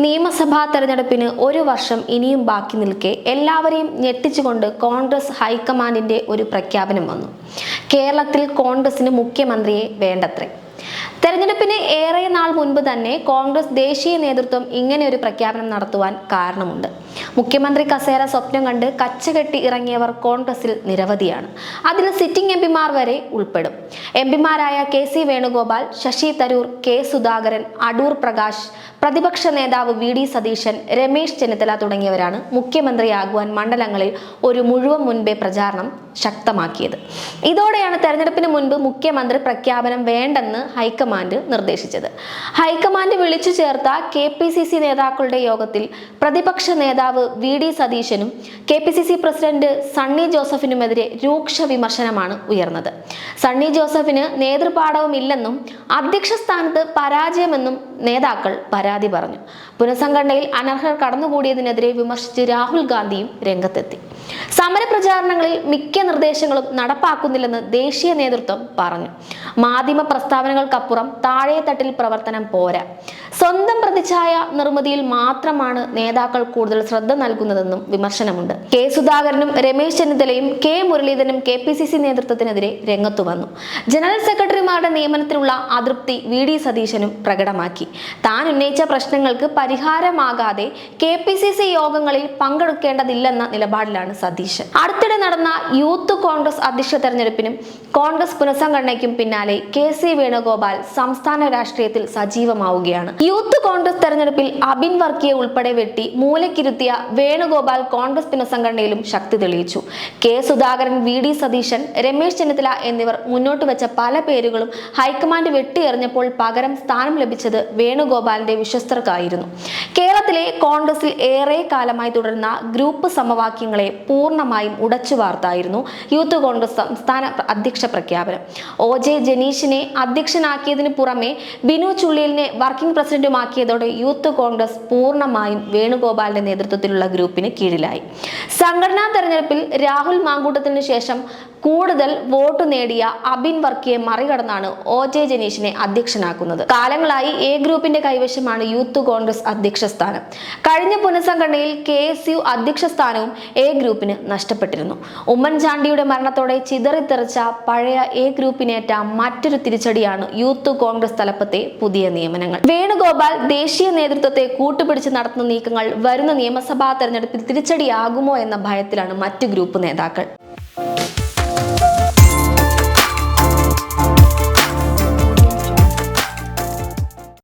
നിയമസഭാ തെരഞ്ഞെടുപ്പിന് ഒരു വർഷം ഇനിയും ബാക്കി നിൽക്കെ എല്ലാവരെയും ഞെട്ടിച്ചുകൊണ്ട് കോൺഗ്രസ് ഹൈക്കമാൻഡിന്റെ ഒരു പ്രഖ്യാപനം വന്നു. കേരളത്തിൽ കോൺഗ്രസിന് മുഖ്യമന്ത്രിയെ വേണ്ടത്രേ. തെരഞ്ഞെടുപ്പിന് ഏറെ നാൾ മുൻപ് തന്നെ കോൺഗ്രസ് ദേശീയ നേതൃത്വം ഇങ്ങനെ ഒരു പ്രഖ്യാപനം നടത്തുവാൻ കാരണമുണ്ട്. മുഖ്യമന്ത്രി കസേര സ്വപ്നം കണ്ട് കച്ചകെട്ടി ഇറങ്ങിയവർ കോൺഗ്രസിൽ നിരവധിയാണ്. അതിൽ സിറ്റിംഗ് എംപിമാർ വരെ ഉൾപ്പെടും. എംപിമാരായ കെ.സി. വേണുഗോപാൽ, ശശി തരൂർ, കെ. സുധാകരൻ, അടൂർ പ്രകാശ്, പ്രതിപക്ഷ നേതാവ് വി.ഡി. സതീശൻ, രമേശ് ചെന്നിത്തല തുടങ്ങിയവരാണ് മുഖ്യമന്ത്രിയാകുവാൻ മണ്ഡലങ്ങളിൽ ഒരു മുഴുവൻ മുൻപേ പ്രചാരണം ശക്തമാക്കിയത്. ഇതോടെയാണ് തെരഞ്ഞെടുപ്പിന് മുൻപ് മുഖ്യമന്ത്രി പ്രഖ്യാപനം വേണ്ടെന്ന് ഹൈക്കമാൻഡ് നിർദ്ദേശിച്ചത്. ഹൈക്കമാൻഡ് വിളിച്ചു ചേർത്ത KPCC നേതാക്കളുടെ യോഗത്തിൽ പ്രതിപക്ഷ നേതാവ് വി.ഡി. സതീശനും KPCC പ്രസിഡന്റ് സണ്ണി ജോസഫിനുമെതിരെ രൂക്ഷ വിമർശനമാണ് ഉയർന്നത്. സണ്ണി ജോസഫിന് നേതൃപാടവമില്ലെന്നും അധ്യക്ഷ സ്ഥാനത്ത് പരാജയമെന്നും നേതാക്കൾ പരാതി പറഞ്ഞു. പുനഃസംഘടനയിൽ അനർഹർ കടന്നുകൂടിയതിനെതിരെ വിമർശിച്ച് രാഹുൽ ഗാന്ധിയും രംഗത്തെത്തി. സമരപ്രചാരണങ്ങളിൽ മിക്ക നിർദ്ദേശങ്ങളും നടപ്പാക്കുന്നില്ലെന്ന് ദേശീയ നേതൃത്വം പറഞ്ഞു. മാധ്യമ പ്രസ്താവനകൾക്കപ്പുറം താഴെത്തട്ടിൽ പ്രവർത്തനം പോരാ. സ്വന്തം പ്രതിച്ഛായ നിർമ്മിതിയിൽ മാത്രമാണ് നേതാക്കൾ കൂടുതൽ ശ്രദ്ധ നൽകുന്നതെന്നും വിമർശനമുണ്ട്. കെ. സുധാകരനും രമേശ് ചെന്നിത്തലയും കെ. മുരളീധരനും KPCC നേതൃത്വത്തിനെതിരെ രംഗത്തു വന്നു. ജനറൽ സെക്രട്ടറിമാരുടെ നിയമനത്തിലുള്ള അതൃപ്തി വി.ഡി. സതീശനും പ്രകടമാക്കി. താൻ ഉന്നയിച്ച പ്രശ്നങ്ങൾക്ക് പരിഹാരമാകാതെ KPCC യോഗങ്ങളിൽ പങ്കെടുക്കേണ്ടതില്ലെന്ന നിലപാടിലാണ് സതീശൻ. അടുത്തിടെ നടന്ന യൂത്ത് കോൺഗ്രസ് അധ്യക്ഷ തെരഞ്ഞെടുപ്പിനും കോൺഗ്രസ് പുനഃസംഘടനയ്ക്കും പിന്നാലെ കെ.സി. വേണുഗോപാൽ സംസ്ഥാന രാഷ്ട്രീയത്തിൽ സജീവമാവുകയാണ്. യൂത്ത് കോൺഗ്രസ് തെരഞ്ഞെടുപ്പിൽ അബിൻ വർക്കിയെ ഉൾപ്പെടെ വെട്ടി മൂലക്കിരുത്തിയ വേണുഗോപാൽ കോൺഗ്രസ് പുനഃസംഘടനയിലും ശക്തി തെളിയിച്ചു. കെ. സുധാകരൻ, വി.ഡി. സതീശൻ, രമേശ് ചെന്നിത്തല എന്നിവർ മുന്നോട്ട് വെച്ച പല പേരുകളും ഹൈക്കമാൻഡ് വെട്ടിയെറിഞ്ഞപ്പോൾ പകരം സ്ഥാനം ലഭിച്ചത് വേണുഗോപാലിന്റെ വിശ്വസ്തർക്കായിരുന്നു. കേരളത്തിലെ കോൺഗ്രസിൽ ഏറെ കാലമായി തുടരുന്ന ഗ്രൂപ്പ് സമവാക്യങ്ങളെ പൂർണ്ണമായും ഉടച്ചു വാർത്തായിരുന്നു യൂത്ത് കോൺഗ്രസ് സംസ്ഥാന അധ്യക്ഷ പ്രഖ്യാപനം. OJ ജനീഷിനെ അധ്യക്ഷനാക്കിയതിനു പുറമെ ബിനു ചുള്ളിലിനെ വർക്കിംഗ് പ്രസിഡന്റുമാക്കിയതോടെ യൂത്ത് കോൺഗ്രസ് പൂർണ്ണമായും വേണുഗോപാലിന്റെ നേതൃത്വത്തിലുള്ള ഗ്രൂപ്പിന് കീഴിലായി. സംഘടനാ തെരഞ്ഞെടുപ്പിൽ രാഹുൽ മാങ്കൂട്ടത്തിന് ശേഷം കൂടുതൽ വോട്ട് നേടിയ അബിൻ വർക്കിയെ മറികടന്നാണ് OJ ജനീഷിനെ അധ്യക്ഷനാക്കുന്നത്. കാലങ്ങളായി എ ഗ്രൂപ്പിന്റെ കൈവശമാണ് യൂത്ത് കോൺഗ്രസ് അധ്യക്ഷ സ്ഥാനം. കഴിഞ്ഞ പുനഃസംഘടനയിൽ KSU അധ്യക്ഷ സ്ഥാനവും എ ഗ്രൂപ്പിന് നഷ്ടപ്പെട്ടിരുന്നു. ഉമ്മൻചാണ്ടിയുടെ മരണത്തോടെ ചിതറിത്തെറിച്ച പഴയ എ ഗ്രൂപ്പിനേറ്റ മറ്റൊരു തിരിച്ചടിയാണ് യൂത്ത് കോൺഗ്രസ് തലപ്പത്തെ പുതിയ നിയമനങ്ങൾ. വേണുഗോപാൽ ദേശീയ നേതൃത്വത്തെ കൂട്ടുപിടിച്ച് നടത്തുന്ന നീക്കങ്ങൾ വരുന്ന നിയമസഭാ തെരഞ്ഞെടുപ്പിൽ തിരിച്ചടിയാകുമോ എന്ന ഭയത്തിലാണ് മറ്റ് ഗ്രൂപ്പ് നേതാക്കൾ.